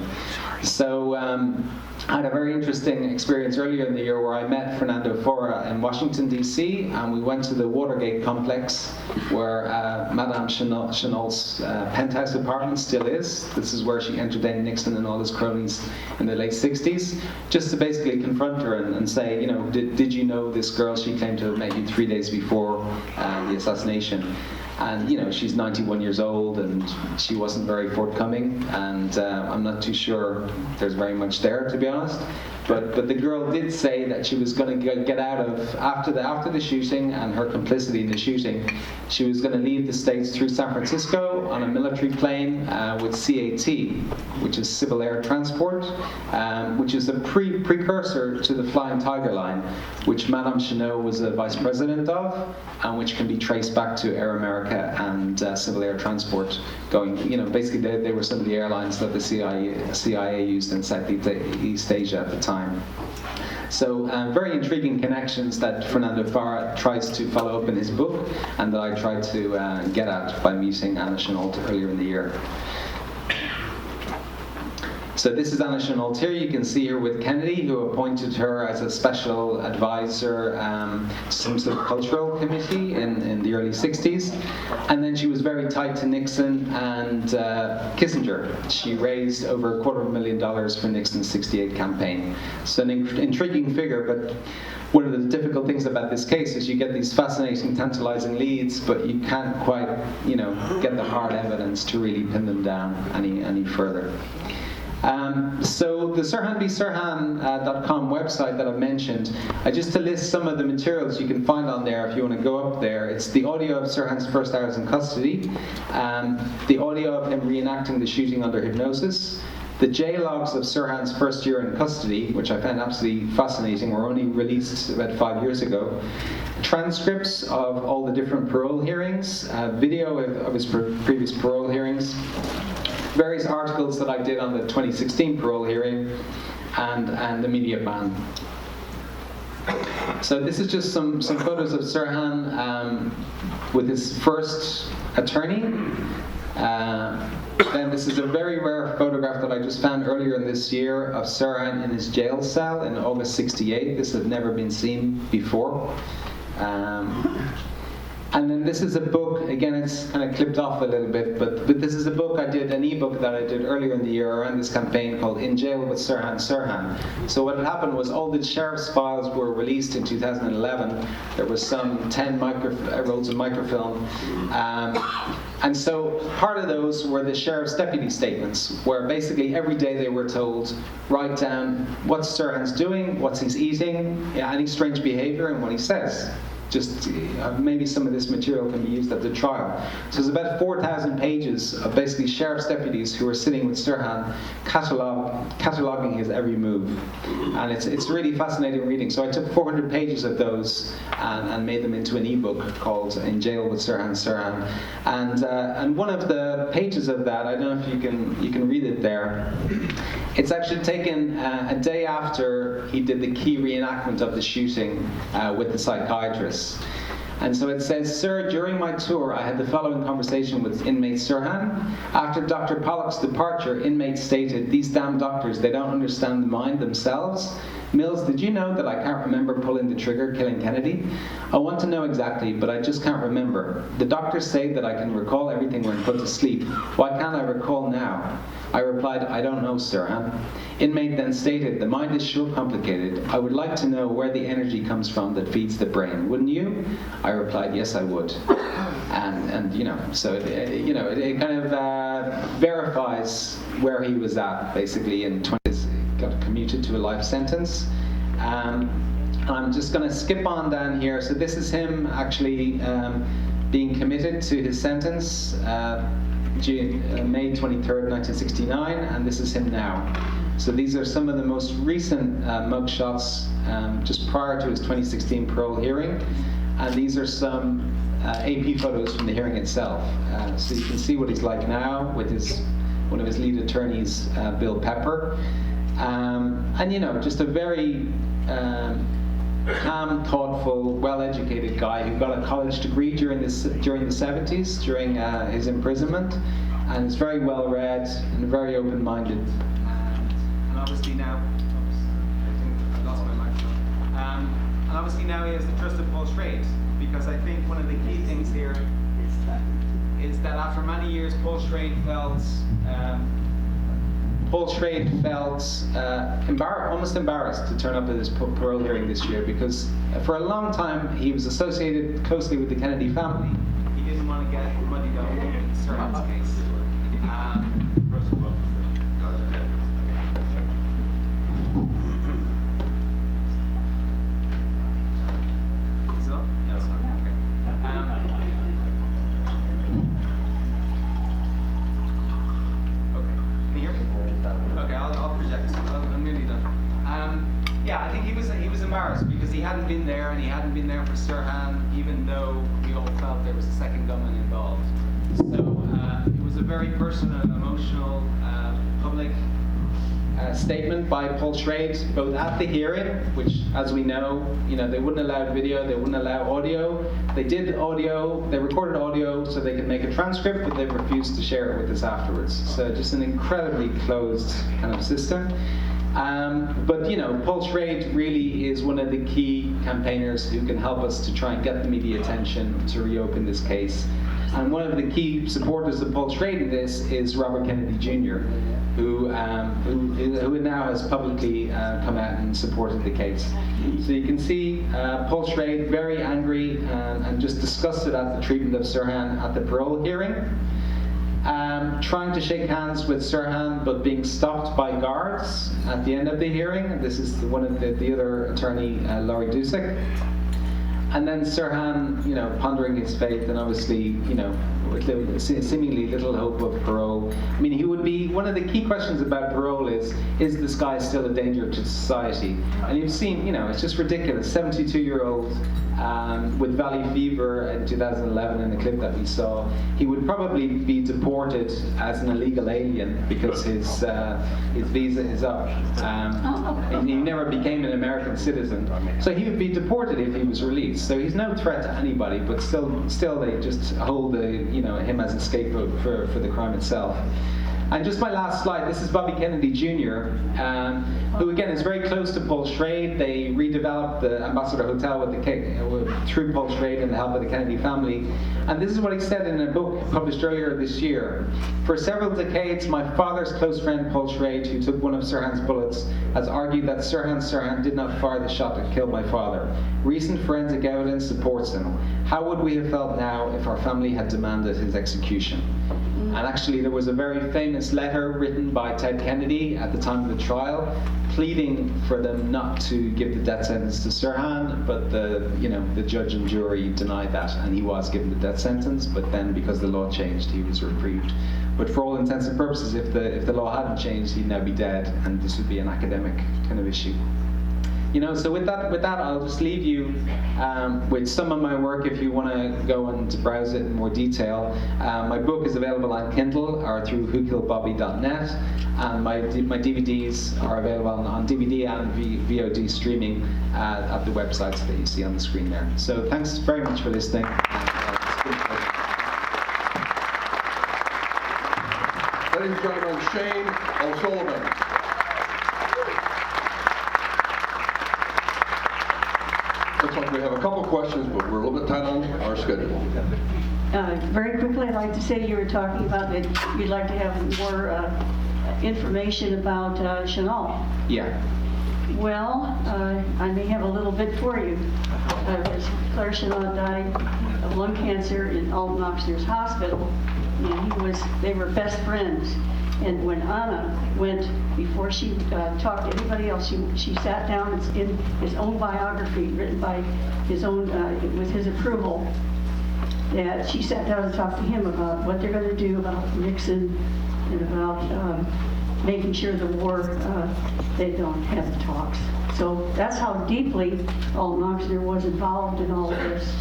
So I had a very interesting experience earlier in the year where I met Fernando Fora in Washington, D.C., and we went to the Watergate complex where Madame Chenault's penthouse apartment, still is. This is where she entertained Nixon and all his cronies in the late 60s, just to basically confront her and say, did you know this girl? She claimed to have met you 3 days before the assassination. And, she's 91 years old, and she wasn't very forthcoming, and I'm not too sure there's very much there, to be honest. But the girl did say that she was going to get out of, after the shooting and her complicity in the shooting, she was going to leave the States through San Francisco on a military plane with CAT, which is Civil Air Transport, which is a precursor to the Flying Tiger Line, which Madame Chennault was a vice president of, and which can be traced back to Air America and Civil Air Transport going, basically they were some of the airlines that the CIA used in Southeast Asia at the time. So very intriguing connections that Fernando Fara tries to follow up in his book, and that I tried to get at by meeting Anna Chennault earlier in the year. So this is Anna Chennault here. You can see her with Kennedy, who appointed her as a special advisor to some sort of cultural committee in the early 60s. And then she was very tight to Nixon and Kissinger. She raised over $250,000 for Nixon's 68 campaign. So an intriguing figure, but one of the difficult things about this case is you get these fascinating, tantalizing leads, but you can't quite, get the hard evidence to really pin them down any further. So the SirhanBSirhan.com website that I mentioned, just to list some of the materials you can find on there if you want to go up there. It's the audio of Sirhan's first hours in custody, the audio of him reenacting the shooting under hypnosis, the jail logs of Sirhan's first year in custody, which I found absolutely fascinating, were only released about 5 years ago, transcripts of all the different parole hearings, video of his previous parole hearings, various articles that I did on the 2016 parole hearing, and the media ban. So this is just some photos of Sirhan with his first attorney. Then this is a very rare photograph that I just found earlier in this year of Sirhan in his jail cell in August '68. This had never been seen before. And then this is a book, again it's kind of clipped off a little bit, but this is a book an ebook that I did earlier in the year around this campaign called In Jail with Sirhan Sirhan. So what had happened was all the sheriff's files were released in 2011. There was some 10 rolls of microfilm. And so part of those were the sheriff's deputy statements, where basically every day they were told, write down what Sirhan's doing, what he's eating, any strange behavior, and what he says. Just maybe some of this material can be used at the trial. So there's about 4,000 pages of basically sheriff's deputies who are sitting with Sirhan, cataloging his every move, and it's really fascinating reading. So I took 400 pages of those and made them into an ebook called In Jail with Sirhan Sirhan, and one of the pages of that, I don't know if you can read it there. It's actually taken a day after he did the key reenactment of the shooting with the psychiatrist. And so it says, "Sir, during my tour, I had the following conversation with inmate Sirhan. After Dr. Pollock's departure, inmates stated, 'These damn doctors, they don't understand the mind themselves.' Mills, did you know that I can't remember pulling the trigger, killing Kennedy? I want to know exactly, but I just can't remember. The doctors say that I can recall everything when put to sleep. Why can't I recall now?" I replied, "I don't know, Sirhan." Inmate then stated, "The mind is sure complicated. I would like to know where the energy comes from that feeds the brain. Wouldn't you?" I replied, "Yes, I would." And so it kind of verifies where he was at, basically, in 20s. Got commuted to a life sentence. I'm just going to skip on down here. So this is him actually being committed to his sentence, May 23rd, 1969, and this is him now. So these are some of the most recent mugshots just prior to his 2016 parole hearing, and these are some AP photos from the hearing itself. So you can see what he's like now with one of his lead attorneys, Bill Pepper. And just a very calm, thoughtful, well-educated guy who got a college degree during the 70s, during his imprisonment, and is very well-read and very open-minded. And obviously now, I think I lost my microphone. And obviously now he has the trust of Paul Schrade, because I think one of the key things here is that is that after many years, Paul Schrade felt almost embarrassed to turn up at his parole hearing this year, because for a long time he was associated closely with the Kennedy family. He didn't want to get muddied up in Sirhan's case. Yeah, I think he was embarrassed because he hadn't been there, and he hadn't been there for Sirhan, even though we all felt there was a second gunman involved. So it was a very personal and emotional public statement by Paul Schrade, both at the hearing, which, as we know, they wouldn't allow video, they wouldn't allow audio. They did audio, they recorded audio so they could make a transcript, but they refused to share it with us afterwards. So just an incredibly closed kind of system. But Paul Schrade really is one of the key campaigners who can help us to try and get the media attention to reopen this case. And one of the key supporters of Paul Schrade in this is Robert Kennedy Jr., who now has publicly come out and supported the case. So you can see Paul Schrade very angry and just disgusted at the treatment of Sirhan at the parole hearing. Trying to shake hands with Sirhan, but being stopped by guards at the end of the hearing. This is one of the other attorney, Laurie Dusick. And then Sirhan, pondering his faith, and obviously, with seemingly little hope of parole. I mean, he would be, one of the key questions about parole is this guy still a danger to society? And you've seen, it's just ridiculous. 72-year-old with valley fever in 2011 in the clip that we saw, he would probably be deported as an illegal alien because his visa is up. He never became an American citizen. So he would be deported if he was released. So he's no threat to anybody, but still they just hold him as a scapegoat for the crime itself. And just my last slide, this is Bobby Kennedy Jr., who again is very close to Paul Schrade. They redeveloped the Ambassador Hotel through Paul Schrade and the help of the Kennedy family. And this is what he said in a book published earlier this year. For several decades, my father's close friend Paul Schrade, who took one of Sirhan's bullets, has argued that Sirhan Sirhan did not fire the shot that killed my father. Recent forensic evidence supports him. How would we have felt now if our family had demanded his execution? And actually, there was a very famous letter written by Ted Kennedy at the time of the trial, pleading for them not to give the death sentence to Sirhan, but the judge and jury denied that, and he was given the death sentence. But then, because the law changed, he was reprieved. But for all intents and purposes, if the law hadn't changed, he'd now be dead, and this would be an academic kind of issue. So with that, I'll just leave you with some of my work if you want to go and browse it in more detail. My book is available on Kindle or through whokilledbobby.net, and my DVDs are available on DVD and VOD streaming at the websites that you see on the screen there. So thanks very much for listening. Ladies and gentlemen, Shane O'Sullivan. Looks like we have a couple questions, but we're a little bit tight on our schedule. Very quickly, I'd like to say you were talking about that you'd like to have more information about Chanel. Yeah. Well, I may have a little bit for you. Claire Chanel died of lung cancer in Alton Oxner's Hospital, and they were best friends. And when Anna went, before she talked to anybody else, she sat down. It's in his own biography, written by his own, with his approval, that she sat down and talked to him about what they're going to do about Nixon and about making sure the war, they don't have the talks. So that's how deeply Alton Oxner was involved in all of this.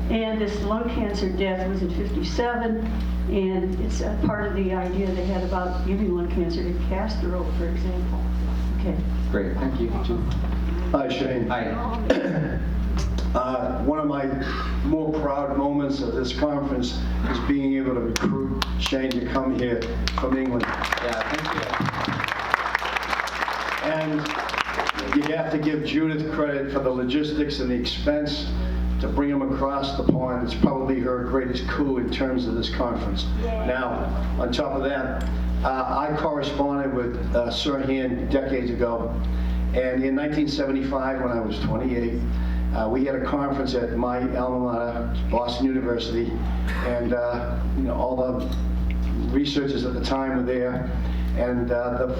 And this lung cancer death was in '57. And it's a part of the idea they had about giving lung cancer to Castro, for example. Okay. Great, thank you. Hi, Shane. Hi. One of my more proud moments of this conference is being able to recruit Shane to come here from England. Yeah, thank you. And you have to give Judith credit for the logistics and the expense, to bring him across the pond. It's probably her greatest coup in terms of this conference. Now, on top of that, I corresponded with Sirhan decades ago, and in 1975, when I was 28, we had a conference at my alma mater, Boston University, and all the researchers at the time were there. And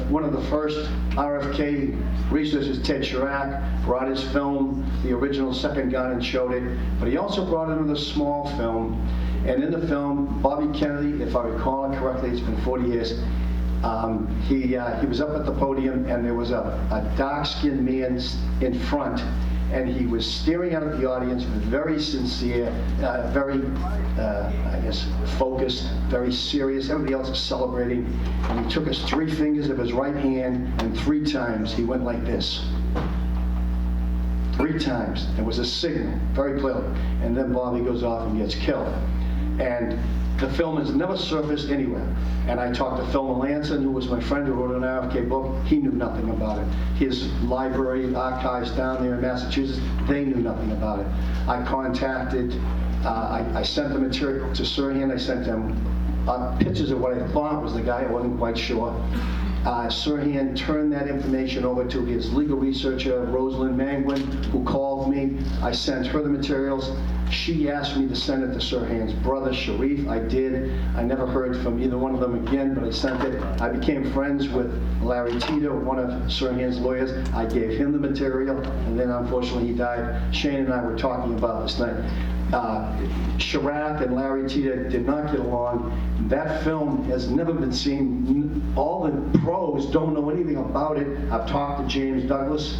one of the first RFK researchers, Ted Chirac, brought his film, the original Second Gun, and showed it. But he also brought in a small film. And in the film, Bobby Kennedy, if I recall it correctly, it's been 40 years, he was up at the podium, and there was a dark-skinned man in front, and he was staring out at the audience, very sincere, very, focused, very serious. Everybody else was celebrating, and he took his 3 fingers of his right hand, and 3 times he went like this. 3 times. It was a signal, very clearly. And then Bobby goes off and gets killed. And the film has never surfaced anywhere. And I talked to Phil Melanson, who was my friend who wrote an RFK book. He knew nothing about it. His library archives down there in Massachusetts, they knew nothing about it. I contacted, I sent the material to Sirhan. I sent him pictures of what I thought was the guy. I wasn't quite sure. Sirhan turned that information over to his legal researcher, Rosalind Mangwin, who called me. I sent her the materials. She asked me to send it to Sirhan's brother, Sharif. I did. I never heard from either one of them again, but I sent it. I became friends with Larry Tito, one of Sirhan's lawyers. I gave him the material, and then unfortunately he died. Shane and I were talking about this night. Chirac and Larry Tito did not get along. That film has never been seen. All the pros don't know anything about it. I've talked to James Douglas,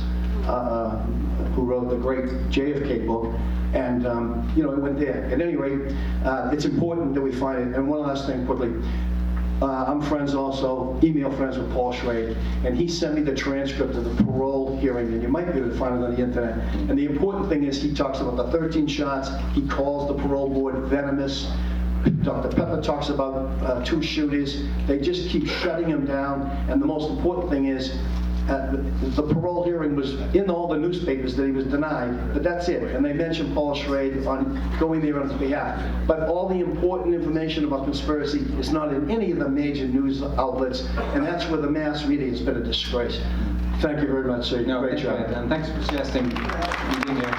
who wrote the great JFK book, and it went there. At any rate, it's important that we find it. And one last thing quickly. I'm friends also, email friends with Paul Schrade, and he sent me the transcript of the parole hearing, and you might be able to find it on the internet. And the important thing is he talks about the 13 shots. He calls the parole board venomous. Dr. Pepper talks about 2 shooters. They just keep shutting him down. And the most important thing is the parole hearing was in all the newspapers that he was denied, but that's it. And they mentioned Paul Schrade on going there on his behalf. But all the important information about conspiracy is not in any of the major news outlets, and that's where the mass media has been a disgrace. Thank you very much, sir. No, great job. And thanks for suggesting being here.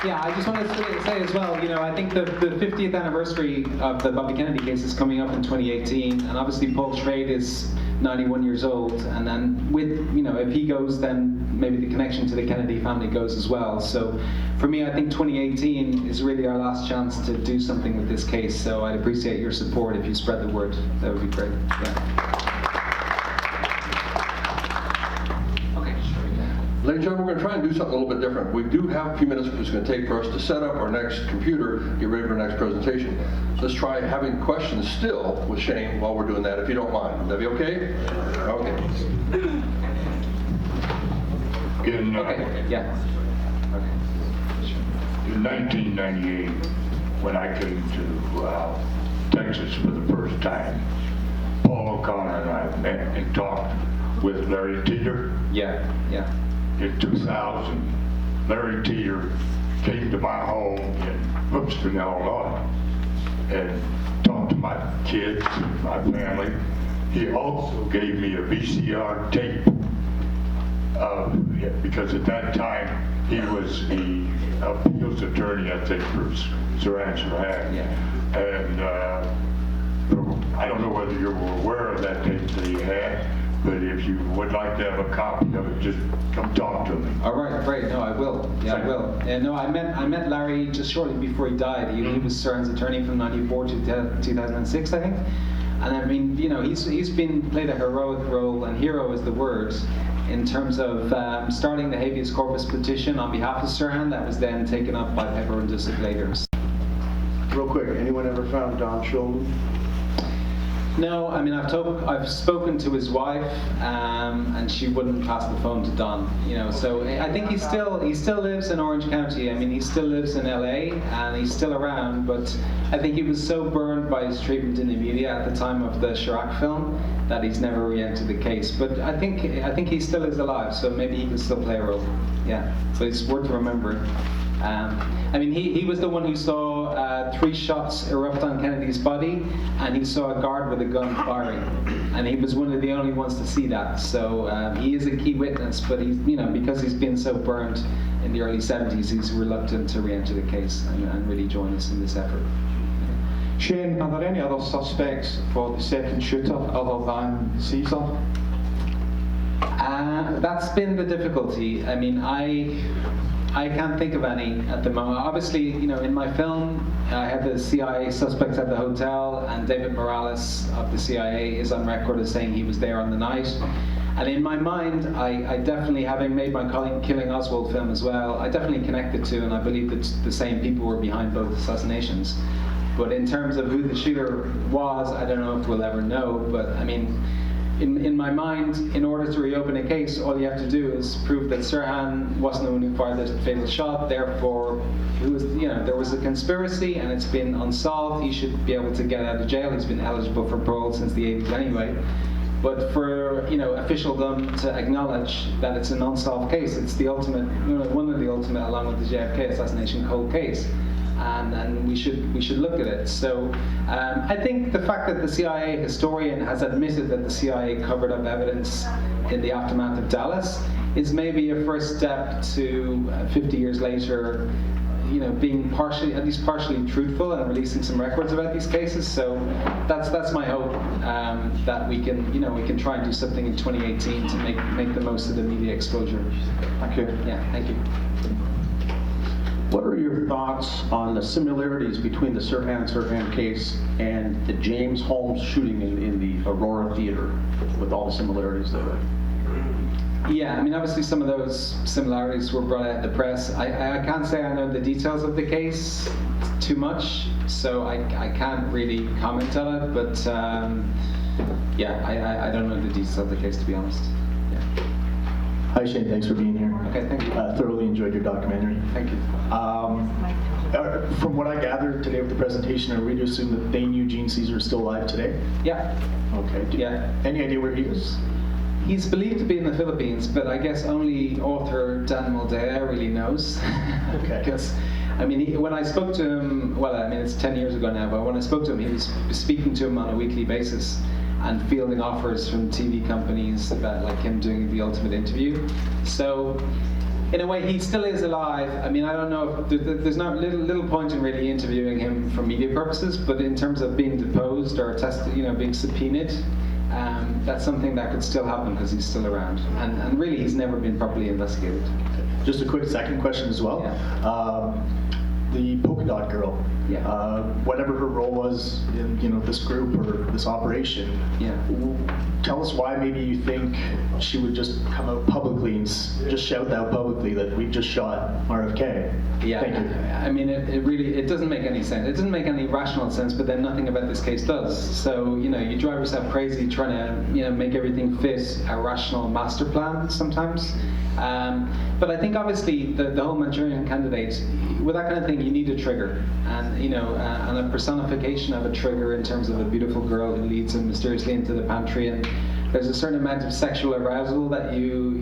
Yeah, I just wanted to say as well, I think the 50th anniversary of the Bobby Kennedy case is coming up in 2018, and obviously Paul Schrade is 91 years old, and then if he goes, then maybe the connection to the Kennedy family goes as well. So for me, I think 2018 is really our last chance to do something with this case, so I'd appreciate your support if you spread the word. That would be great. Yeah. Ladies and gentlemen, we're going to try and do something a little bit different. We do have a few minutes it's going to take for us to set up our next computer, get ready for our next presentation. Let's try having questions still with Shane while we're doing that, if you don't mind. Would that be okay? Okay. In 1998, when I came to Texas for the first time, Paul O'Connor and I met and talked with Larry Teeter. Yeah. In 2000, Larry Teeter came to my home in Hoopston, Illinois, and talked to my kids and my family. He also gave me a VCR tape because at that time he was the appeals attorney, I think, for Sirhan Sirhan. And I don't know whether you were aware of that tape that he had, but if you would like to have a copy of it, just come talk to me. All right, great. No, I will. Yeah, I will. No, I met Larry just shortly before he died. He was Sirhan's attorney from '94 to 2006, I think. And I mean, he's played a heroic role, and hero is the word, in terms of starting the habeas corpus petition on behalf of Sirhan that was then taken up by Pepper and Disick later. Real quick, anyone ever found Don Schulman? No, I mean I've spoken to his wife, and she wouldn't pass the phone to Don. So I think he still lives in Orange County. I mean, he still lives in LA, and he's still around. But I think he was so burned by his treatment in the media at the time of the Chirac film that he's never re-entered the case. But I think he still is alive, so maybe he can still play a role. Yeah, so it's worth remembering. I mean, he was the one who saw 3 shots erupt on Kennedy's body, and he saw a guard with a gun firing, and he was one of the only ones to see that. So he is a key witness, but he's, because he's been so burned in the early 70s, he's reluctant to re-enter the case and really join us in this effort. Shane, are there any other suspects for the second shooter other than Caesar? That's been the difficulty. I mean, I can't think of any at the moment. Obviously, in my film, I have the CIA suspects at the hotel, and David Morales of the CIA is on record as saying he was there on the night. And in my mind, I definitely, having made my Killing Oswald film as well, I definitely connected to, and I believe that the same people were behind both assassinations. But in terms of who the shooter was, I don't know if we'll ever know. But I mean, in my mind, in order to reopen a case, all you have to do is prove that Sirhan wasn't the one who fired the fatal shot. Therefore, there was a conspiracy and it's been unsolved. He should be able to get out of jail. He's been eligible for parole since the 80s anyway. But for officialdom to acknowledge that it's an unsolved case, it's the ultimate, one of the ultimate, along with the JFK assassination cold case. And we should look at it. So I think the fact that the CIA historian has admitted that the CIA covered up evidence in the aftermath of Dallas is maybe a first step to 50 years later, being at least partially truthful and releasing some records about these cases. So that's my hope, that we can try and do something in 2018 to make the most of the media exposure. Thank you. Yeah, thank you. What are your thoughts on the similarities between the Sirhan Sirhan case and the James Holmes shooting in the Aurora Theater, with all the similarities there? Yeah, I mean, obviously some of those similarities were brought out in the press. I can't say I know the details of the case too much, so I can't really comment on it, but I don't know the details of the case, to be honest. Hi Shane, thanks for being here. Okay, thank you. Thoroughly enjoyed your documentary. Thank you. From what I gathered today with the presentation, are we to assume that they knew Gene Caesar is still alive today? Yeah. Okay. Any idea where he is? He's believed to be in the Philippines, but I guess only author Dan Moldea really knows. Okay. Because, I mean, when I spoke to him, well, I mean, it's 10 years ago now, but when I spoke to him, he was speaking to him on a weekly basis and fielding offers from TV companies about like him doing the ultimate interview. So in a way, he still is alive. I mean, I don't know if there's not little point in really interviewing him for media purposes, but in terms of being deposed or tested, being subpoenaed, that's something that could still happen because he's still around. And really, he's never been properly investigated. Just a quick second question as well. Yeah. The polka dot girl, whatever her role was in this group or this operation, tell us why maybe you think she would just come out publicly and just shout out publicly that we just shot RFK. Yeah, thank you. I mean, it really doesn't make any sense. It doesn't make any rational sense, but then nothing about this case does. So, you drive yourself crazy trying to, make everything fit a rational master plan sometimes. But I think obviously the whole Manchurian Candidate, with that kind of thing, you need a trigger, and and a personification of a trigger in terms of a beautiful girl who leads him mysteriously into the pantry, and there's a certain amount of sexual arousal that you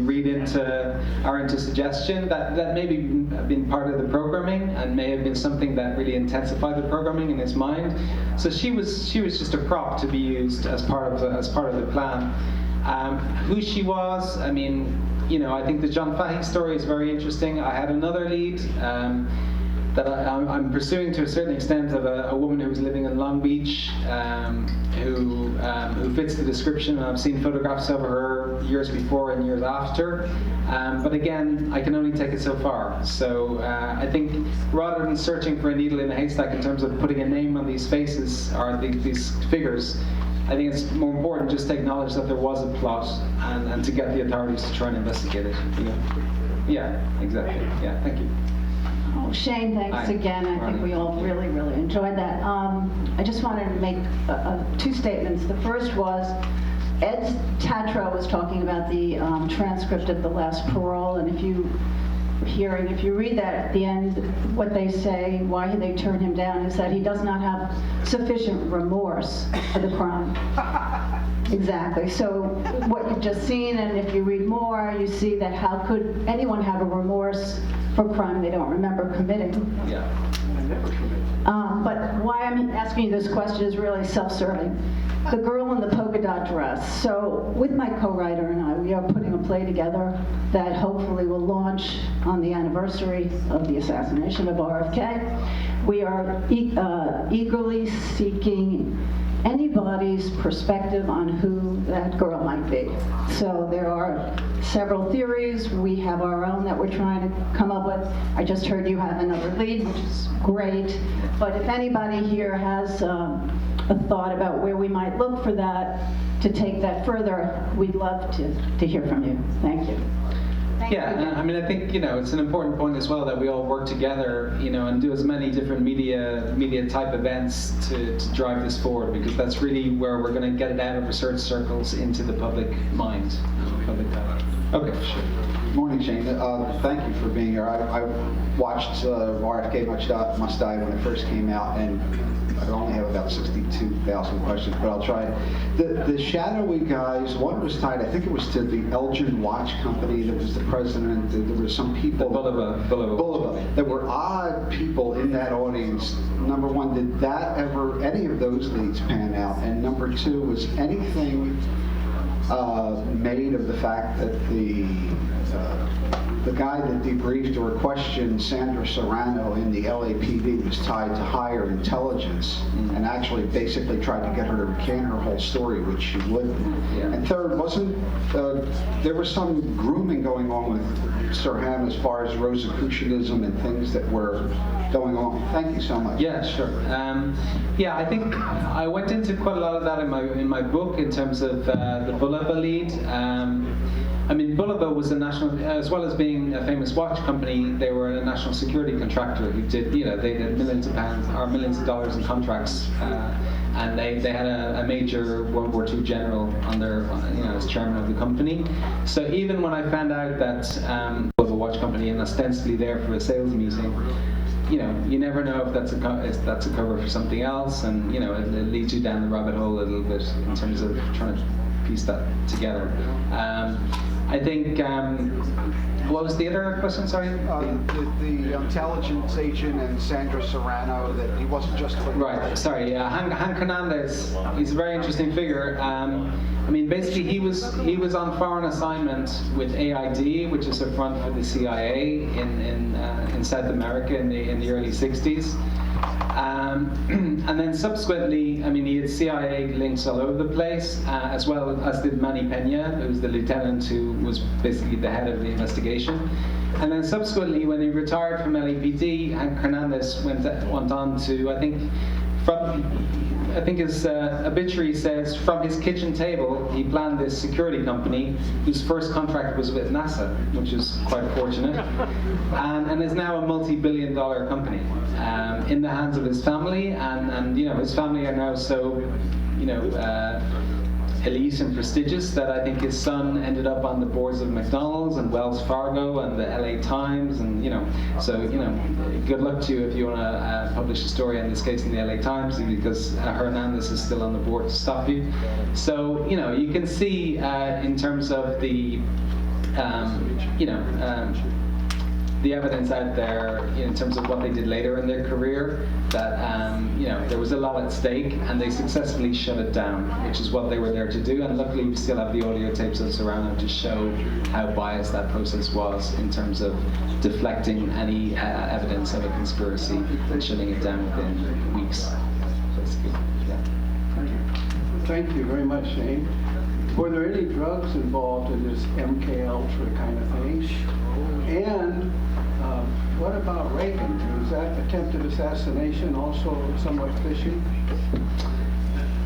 read into suggestion that maybe been part of the programming and may have been something that really intensified the programming in his mind. So she was just a prop to be used as part of the plan. Who she was, I mean. I think the John Fahey story is very interesting. I had another lead that I'm pursuing to a certain extent of a woman who was living in Long Beach who fits the description, and I've seen photographs of her years before and years after. But again, I can only take it so far. So I think rather than searching for a needle in a haystack in terms of putting a name on these faces or these figures, I think it's more important just to acknowledge that there was a plot and to get the authorities to try and investigate it. Yeah, exactly. Yeah, thank you. Oh, Shane, thanks again. I think we all really, really enjoyed that. I just wanted to make two statements. The first was Ed Tatro was talking about the transcript of the last parole, and if you read that at the end, what they say, why they turn him down, is that he does not have sufficient remorse for the crime. Exactly. So what you've just seen, and if you read more, you see that how could anyone have a remorse for a crime they don't remember committing. Yeah. But why I'm asking you this question is really self-serving. The girl in the polka dot dress. So with my co-writer and I, we are putting a play together that hopefully will launch on the anniversary of the assassination of RFK. We are eagerly seeking anybody's perspective on who that girl might be. So there are several theories. We have our own that we're trying to come up with. I just heard you have another lead, which is great. But if anybody here has a thought about where we might look for that, to take that further, we'd love to hear from you. Thank you. Yeah, I mean, I think, it's an important point as well that we all work together, and do as many different media type events to drive this forward, because that's really where we're going to get it out of research circles into the public mind. Okay, sure. Morning, Shane. Thank you for being here. I watched RFK Must Die when it first came out, and I only have about 62,000 questions, but I'll try. The shadowy guys, one was tied, I think it was to the Elgin Watch Company that was the president. There were some people. Bulova. There were odd people in that audience. Number one, did any of those leads pan out? And number two, was anything made of the fact that the guy that debriefed or questioned Sandra Serrano in the LAPD was tied to higher intelligence and actually basically tried to get her to recant her whole story, which she wouldn't. Yeah. And third, there was some grooming going on with Sirhan as far as Rosicrucianism and things that were going on. Thank you so much. Yeah, sure. I think I went into quite a lot of that in my book in terms of the Bulova lead. Bulova was a national, as well as being a famous watch company, they were a national security contractor who did, they did millions of pounds or millions of dollars in contracts, and they had a major World War II general on their, as chairman of the company. So even when I found out that was a watch company and ostensibly there for a sales meeting, you never know if that's a cover for something else, and it leads you down the rabbit hole a little bit in terms of trying to piece that together. I think, what was the other question, sorry? The intelligence agent and Sandra Serrano, that he wasn't just... Right, sorry, Han Hernandez, he's a very interesting figure. Basically he was on foreign assignment with AID, which is a front for the CIA in South America in the early 60s. And then subsequently, he had CIA links all over the place, as well as did Manny Pena, who was the lieutenant who was basically the head of the investigation. And then subsequently, when he retired from LAPD, Hank Hernandez went on to, I think his obituary says, from his kitchen table, he planned this security company whose first contract was with NASA, which is quite fortunate, and is now a multi-billion-dollar company in the hands of his family, and his family are now so, elite and prestigious that I think his son ended up on the boards of McDonald's and Wells Fargo and the LA Times, and good luck to you if you want to publish a story on this case in the LA Times, because Hernandez is still on the board to stop you. So you can see in terms of the evidence out there in terms of what they did later in their career, that there was a lot at stake, and they successfully shut it down, which is what they were there to do. And luckily we still have the audio tapes of Serrano to show how biased that process was in terms of deflecting any evidence of a conspiracy and shutting it down within weeks. Basically. Yeah. Thank you very much, Shane. Were there any drugs involved in this MK Ultra kind of thing? And what about Reagan? Was that attempted assassination also somewhat fishy?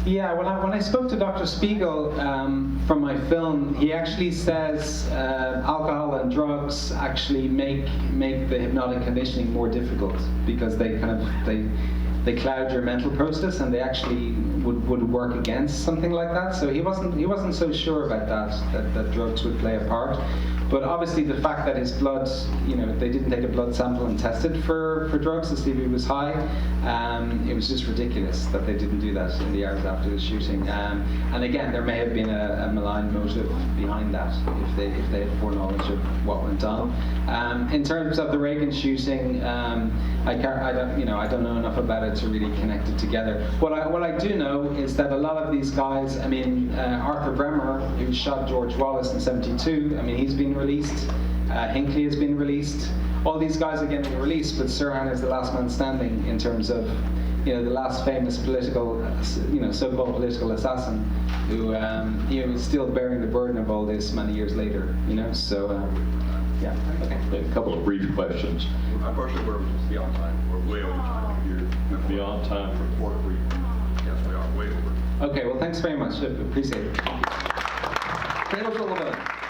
Yeah, when I spoke to Dr. Spiegel from my film, he actually says alcohol and drugs actually make the hypnotic conditioning more difficult, because they cloud your mental process, and they actually would work against something like that. So he wasn't so sure about that drugs would play a part. But obviously the fact that his blood, they didn't take a blood sample and test it for drugs to see if he was high, it was just ridiculous that they didn't do that in the hours after the shooting. And again, there may have been a malign motive behind that if they had foreknowledge of what went on. In terms of the Reagan shooting, I don't know enough about it to really connect it together. What I do know is that a lot of these guys, Arthur Bremer, who shot George Wallace in '72, he's been released. Hinckley has been released. All these guys are getting released, but Sirhan is the last man standing in terms of, the last famous political, so-called political assassin who, is still bearing the burden of all this many years later. So. Yeah. Okay. A couple of brief questions. Unfortunately, we're beyond time. We're way over time. You're beyond time for court brief. Yes, we are way over. Okay. Well, thanks very much. Appreciate it. Taylor Sullivan.